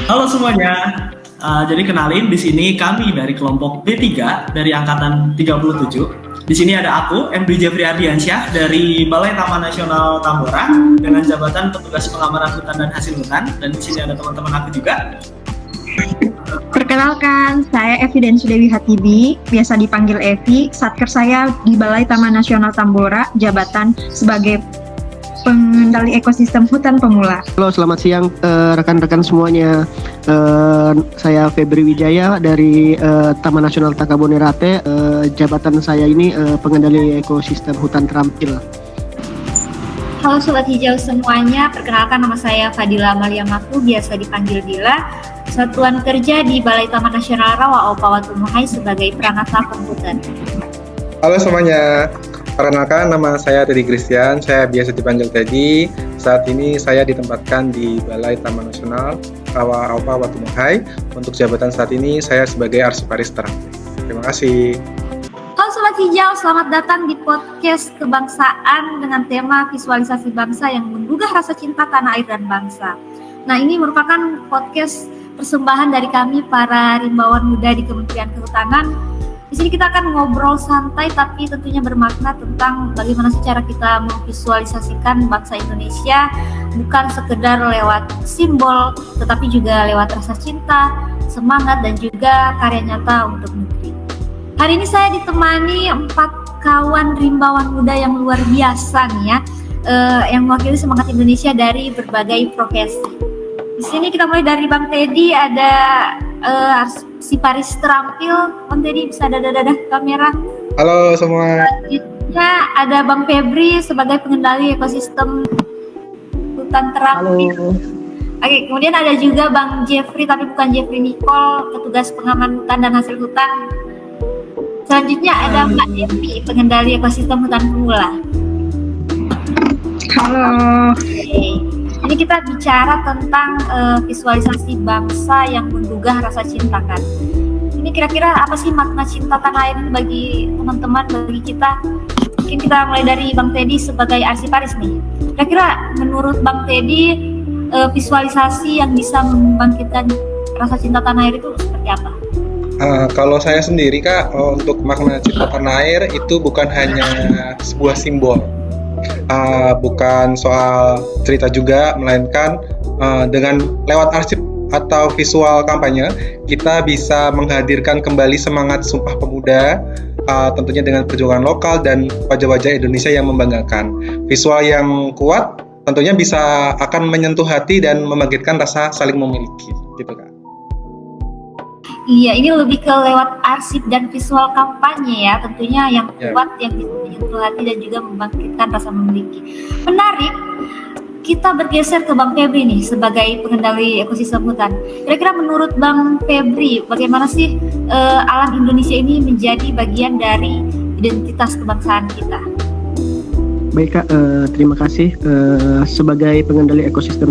Halo semuanya. Jadi kenalin di sini kami dari kelompok D3 dari angkatan 37. Di sini ada aku, MD Jeffrey Ardiansyah dari Balai Taman Nasional Tambora dengan jabatan Petugas Pengamanan Hutan dan Hasil Hutan, dan di sini ada teman-teman aku juga. Perkenalkan, saya Evi Densudewi Hatibi, biasa dipanggil Evi. Satker saya di Balai Taman Nasional Tambora, jabatan sebagai pengendali ekosistem hutan pemula. Halo, selamat siang rekan-rekan semuanya. Saya Febri Wijaya dari Taman Nasional Takabonerate. Jabatan saya ini pengendali ekosistem hutan terampil. Halo Sobat Hijau semuanya, perkenalkan nama saya Fadila Amalia Maku, biasa dipanggil Dila. Satuan kerja di Balai Taman Nasional Rawa Opa Watunuhai sebagai perangkat komputer. Halo semuanya, perkenalkan nama saya Teddy Christian, saya biasa dipanggil Teddy. Saat ini saya ditempatkan di Balai Taman Nasional Rawa Opa Watunuhai. Untuk jabatan saat ini saya sebagai arsiparis terampil. Terima kasih. Halo Sobat Hijau, selamat datang di podcast kebangsaan dengan tema visualisasi bangsa yang menggugah rasa cinta tanah air dan bangsa. Nah, ini merupakan podcast persembahan dari kami para rimbawan muda di Kementerian Kehutanan. Di sini kita akan ngobrol santai tapi tentunya bermakna tentang bagaimana secara kita memvisualisasikan bangsa Indonesia, bukan sekedar lewat simbol tetapi juga lewat rasa cinta, semangat dan juga karya nyata untuk negeri. Hari ini saya ditemani 4 kawan rimbawan muda yang luar biasa nih ya, yang mewakili semangat Indonesia dari berbagai profesi. Di sini kita mulai dari Bang Teddy, ada arsiparis terampil. Bang Teddy bisa dadah-dadah kamera. Halo semua. Selanjutnya ada Bang Febri sebagai pengendali ekosistem hutan terampil. Halo. Oke, kemudian ada juga Bang Jeffrey, tapi bukan Jeffrey Nicole, petugas pengaman hutan dan hasil hutan. Selanjutnya ada Mbak Evi, pengendali ekosistem hutan pemula. Halo. Ini kita bicara tentang visualisasi bangsa yang menggugah rasa cinta kan. Ini kira-kira apa sih makna cinta tanah air ini bagi teman-teman, bagi kita? Mungkin kita mulai dari Bang Teddy sebagai arsiparis nih. Kira-kira menurut Bang Teddy visualisasi yang bisa membangkitkan rasa cinta tanah air itu seperti apa? Kalau saya sendiri Kak, untuk makna cinta tanah air itu bukan hanya sebuah simbol. Bukan soal cerita juga, melainkan dengan lewat arsip atau visual kampanye kita bisa menghadirkan kembali semangat Sumpah Pemuda, tentunya dengan perjuangan lokal dan wajah-wajah Indonesia yang membanggakan. Visual yang kuat tentunya bisa akan menyentuh hati dan membangkitkan rasa saling memiliki, gitu Kak. Iya, ini lebih ke lewat arsip dan visual kampanye ya, tentunya yang kuat, yang bisa menyentuh hati dan juga membangkitkan rasa memiliki. Menarik, kita bergeser ke Bang Febri nih sebagai pengendali ekosistem hutan. Kira-kira menurut Bang Febri, bagaimana sih alam Indonesia ini menjadi bagian dari identitas kebangsaan kita? Baik Kak, terima kasih. Sebagai pengendali ekosistem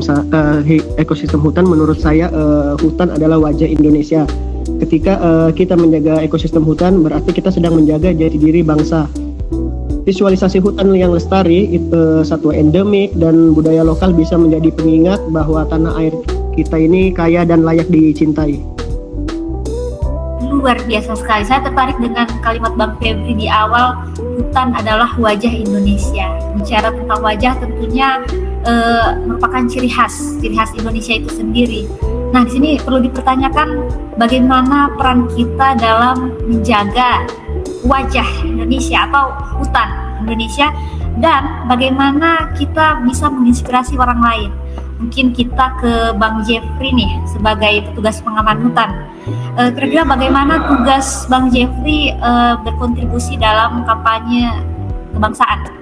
hutan, menurut saya hutan adalah wajah Indonesia. Ketika kita menjaga ekosistem hutan, berarti kita sedang menjaga jati diri bangsa. Visualisasi hutan yang lestari, satwa endemik dan budaya lokal bisa menjadi pengingat bahwa tanah air kita ini kaya dan layak dicintai. Luar biasa sekali. Saya tertarik dengan kalimat Bang Febri di awal, hutan adalah wajah Indonesia. Bicara tentang wajah tentunya merupakan ciri khas Indonesia itu sendiri. Nah, di sini perlu dipertanyakan bagaimana peran kita dalam menjaga wajah Indonesia atau hutan Indonesia, dan bagaimana kita bisa menginspirasi orang lain. Mungkin kita ke Bang Jeffrey nih sebagai petugas pengaman hutan. Kira-kira bagaimana tugas Bang Jeffrey berkontribusi dalam kampanye kebangsaan?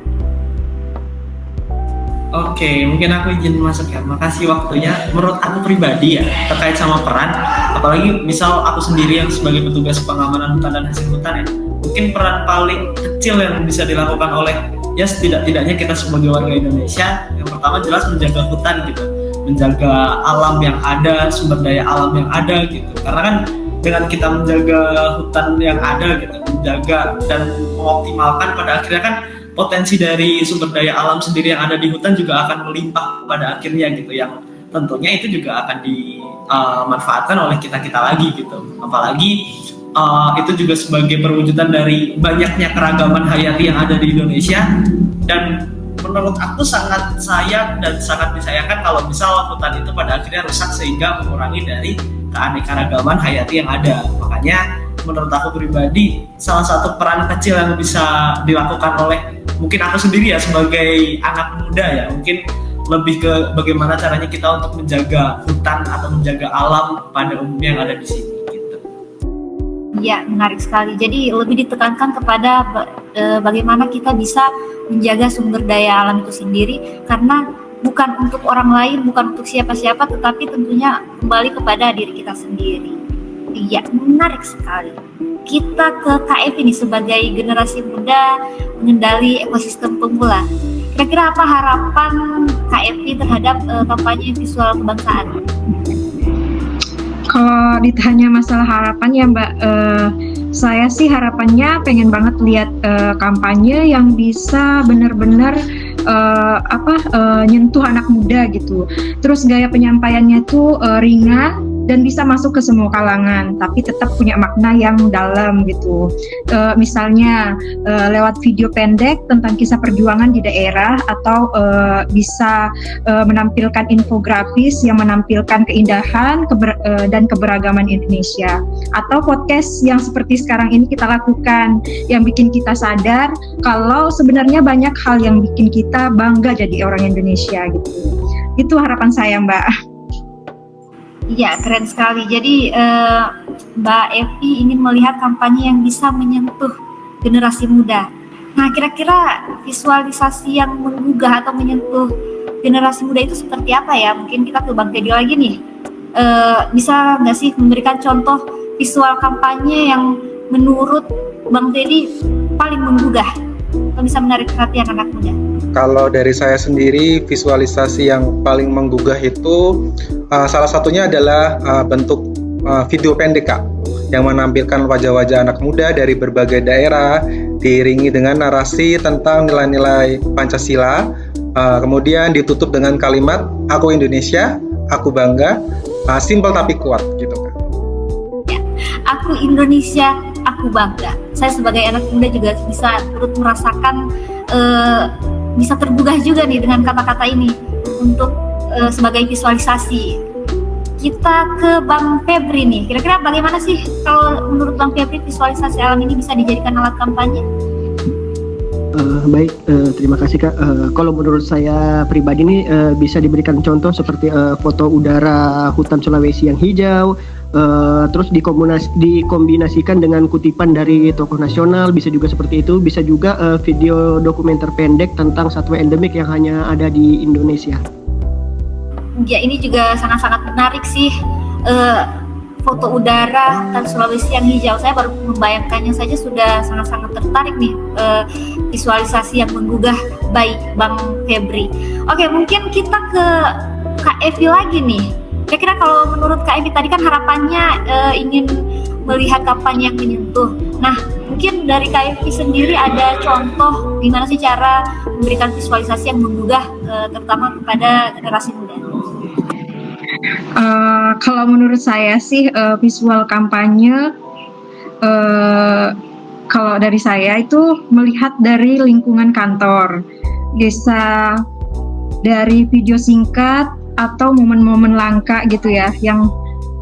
Oke, mungkin aku izin masuk ya. Makasih waktunya. Menurut aku pribadi ya, terkait sama peran, apalagi misal aku sendiri yang sebagai petugas pengamanan hutan dan hasil hutan ya, mungkin peran paling kecil yang bisa dilakukan oleh ya setidak-tidaknya kita sebagai warga Indonesia, yang pertama jelas menjaga hutan gitu, menjaga alam yang ada, sumber daya alam yang ada gitu. Karena kan dengan kita menjaga hutan yang ada gitu, menjaga dan mengoptimalkan, pada akhirnya kan potensi dari sumber daya alam sendiri yang ada di hutan juga akan melimpah pada akhirnya gitu, yang tentunya itu juga akan dimanfaatkan oleh kita lagi gitu. Apalagi itu juga sebagai perwujudan dari banyaknya keragaman hayati yang ada di Indonesia, dan menurut aku sangat sayang dan sangat disayangkan kalau misal hutan itu pada akhirnya rusak sehingga mengurangi dari keanekaragaman hayati yang ada. Makanya menurut aku pribadi, salah satu peran kecil yang bisa dilakukan oleh mungkin aku sendiri ya sebagai anak muda ya, mungkin lebih ke bagaimana caranya kita untuk menjaga hutan atau menjaga alam pada umumnya yang ada di sini gitu. Ya, menarik sekali. Jadi lebih ditekankan kepada bagaimana kita bisa menjaga sumber daya alam itu sendiri, karena bukan untuk orang lain, bukan untuk siapa-siapa, tetapi tentunya kembali kepada diri kita sendiri. Iya, menarik sekali. Kita ke KF ini sebagai generasi muda mengendali ekosistem pemula. Kira-kira apa harapan KFI terhadap kampanye visual kebangsaan? Kalau ditanya masalah harapan ya Mbak, saya sih harapannya pengen banget lihat kampanye yang bisa benar-benar nyentuh anak muda gitu. Terus gaya penyampaiannya tuh ringan dan bisa masuk ke semua kalangan, tapi tetap punya makna yang dalam gitu. Misalnya lewat video pendek tentang kisah perjuangan di daerah, atau bisa menampilkan infografis yang menampilkan keindahan dan keberagaman Indonesia, atau podcast yang seperti sekarang ini kita lakukan, yang bikin kita sadar kalau sebenarnya banyak hal yang bikin kita bangga jadi orang Indonesia gitu. Itu harapan saya, Mbak. Iya, keren sekali. Jadi Mbak Evi ingin melihat kampanye yang bisa menyentuh generasi muda. Nah, kira-kira visualisasi yang menggugah atau menyentuh generasi muda itu seperti apa ya? Mungkin kita ke Bang Teddy lagi nih. Bisa nggak sih memberikan contoh visual kampanye yang menurut Bang Teddy paling menggugah atau bisa menarik perhatian anak muda? Kalau dari saya sendiri, visualisasi yang paling menggugah itu salah satunya adalah bentuk video pendek, Kak, yang menampilkan wajah-wajah anak muda dari berbagai daerah, diiringi dengan narasi tentang nilai-nilai Pancasila, kemudian ditutup dengan kalimat "Aku Indonesia, aku bangga", simpel tapi kuat gitu, Kak. Ya, aku Indonesia, aku bangga. Saya sebagai anak muda juga bisa turut merasakan, bisa tergugah juga nih dengan kata-kata ini untuk sebagai visualisasi. Kita ke Bang Febri nih, kira-kira bagaimana sih kalau menurut Bang Febri visualisasi alam ini bisa dijadikan alat kampanye? Baik, terima kasih Kak. Kalau menurut saya pribadi nih bisa diberikan contoh seperti foto udara hutan Sulawesi yang hijau, terus dikombinasikan dengan kutipan dari tokoh nasional, bisa juga seperti itu. Bisa juga video dokumenter pendek tentang satwa endemik yang hanya ada di Indonesia. Ya, ini juga sangat-sangat menarik sih, foto udara hutan Sulawesi yang hijau. Saya baru membayangkannya saja sudah sangat-sangat tertarik nih, visualisasi yang menggugah by Bang Febri. Oke, mungkin kita ke Kak Evi lagi nih. Kira-kira kalau menurut Kak Evi tadi kan harapannya ingin melihat kampanye yang menyentuh. Nah, mungkin dari Kak Evi sendiri ada contoh gimana sih cara memberikan visualisasi yang menggugah terutama kepada generasi muda? Kalau menurut saya sih visual kampanye, kalau dari saya itu melihat dari lingkungan kantor, bisa dari video singkat atau momen-momen langka gitu ya, yang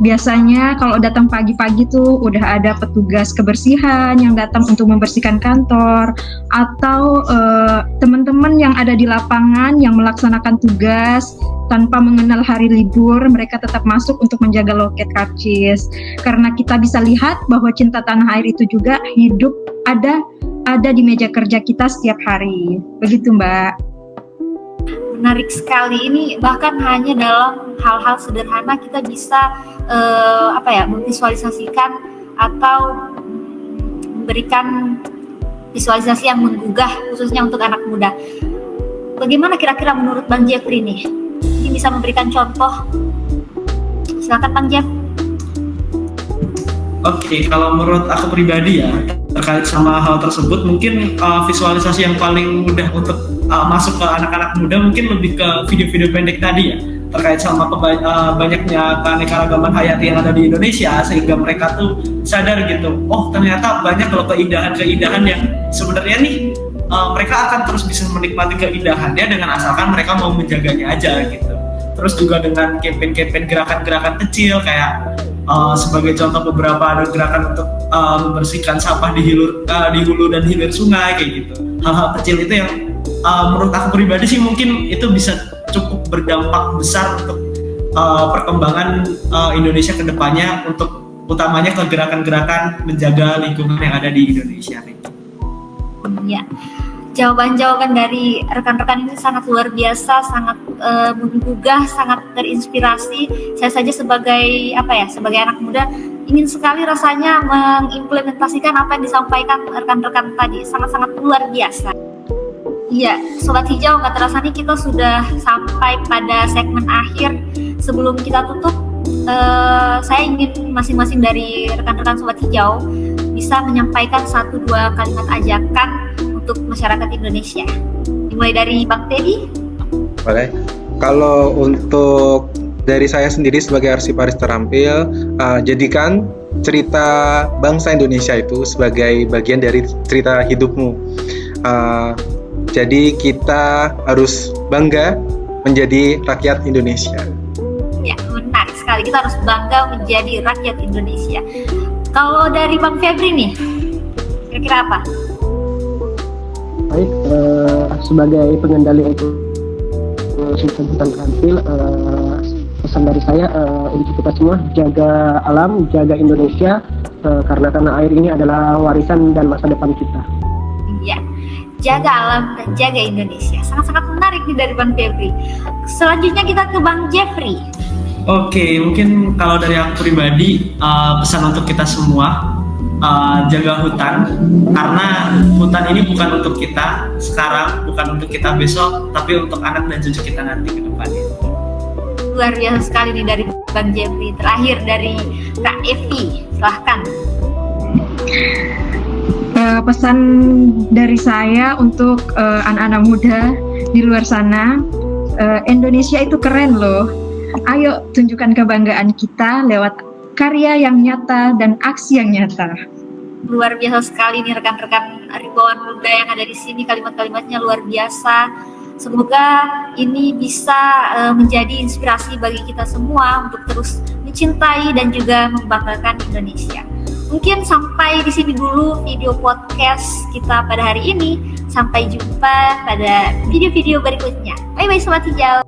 biasanya kalau datang pagi-pagi tuh udah ada petugas kebersihan yang datang untuk membersihkan kantor, atau teman-teman yang ada di lapangan yang melaksanakan tugas tanpa mengenal hari libur, mereka tetap masuk untuk menjaga loket karcis. Karena kita bisa lihat bahwa cinta tanah air itu juga hidup ada di meja kerja kita setiap hari. Begitu, Mbak. Menarik sekali. Ini bahkan hanya dalam hal-hal sederhana kita bisa memvisualisasikan atau memberikan visualisasi yang menggugah khususnya untuk anak muda. Bagaimana kira-kira menurut Bang Jeffrey nih? Ini bisa memberikan contoh. Silakan Bang Jeff. Oke, kalau menurut aku pribadi ya, terkait sama hal tersebut, mungkin visualisasi yang paling mudah untuk masuk ke anak-anak muda mungkin lebih ke video-video pendek tadi ya, terkait sama banyaknya keanekaragaman hayati yang ada di Indonesia, sehingga mereka tuh sadar gitu, oh ternyata banyak loh keindahan-keindahan yang sebenarnya nih mereka akan terus bisa menikmati keindahannya dengan asalkan mereka mau menjaganya aja gitu. Terus juga dengan campaign-campaign gerakan-gerakan kecil kayak sebagai contoh beberapa ada gerakan untuk membersihkan sampah di hulu dan hilir sungai kayak gitu. Hal-hal kecil itu yang menurut aku pribadi sih mungkin itu bisa cukup berdampak besar untuk perkembangan Indonesia ke depannya, untuk utamanya ke gerakan-gerakan menjaga lingkungan yang ada di Indonesia. Ya, jawaban-jawaban dari rekan-rekan ini sangat luar biasa, sangat menggugah, sangat terinspirasi. Saya saja sebagai sebagai anak muda ingin sekali rasanya mengimplementasikan apa yang disampaikan rekan-rekan tadi, sangat-sangat luar biasa. Iya, Sobat Hijau, nggak terasa nih kita sudah sampai pada segmen akhir. Sebelum kita tutup, saya ingin masing-masing dari rekan-rekan Sobat Hijau bisa menyampaikan 1-2 kalimat ajakan untuk masyarakat Indonesia. Dimulai dari Bang Teddy. Boleh. Kalau untuk dari saya sendiri sebagai arsiparis terampil, jadikan cerita bangsa Indonesia itu sebagai bagian dari cerita hidupmu. Jadi kita harus bangga menjadi rakyat Indonesia. Ya, menarik sekali. Kita harus bangga menjadi rakyat Indonesia. Kalau dari Bang Febri nih, kira-kira apa? Baik, sebagai pengendali ekosistem hutan terampil, pesan dari saya untuk kita semua, jaga alam, jaga Indonesia, karena tanah air ini adalah warisan dan masa depan kita. Iya, jaga alam dan jaga Indonesia. Sangat-sangat menarik nih dari Bang Febri. Selanjutnya kita ke Bang Jeffrey. Oke, mungkin kalau dari aku pribadi, pesan untuk kita semua, jaga hutan, karena hutan ini bukan untuk kita sekarang, bukan untuk kita besok, tapi untuk anak dan cucu kita nanti ke depannya. Luar biasa sekali nih dari Bang Jeffrey. Terakhir dari Kak Evi, silahkan. Pesan dari saya untuk anak-anak muda di luar sana, Indonesia itu keren loh. Ayo tunjukkan kebanggaan kita lewat karya yang nyata dan aksi yang nyata. Luar biasa sekali nih rekan-rekan ribuan muda yang ada di sini, kalimat-kalimatnya luar biasa. Semoga ini bisa menjadi inspirasi bagi kita semua untuk terus mencintai dan juga membanggakan Indonesia. Mungkin sampai di sini dulu video podcast kita pada hari ini. Sampai jumpa pada video-video berikutnya. Bye-bye Sobat Hijau.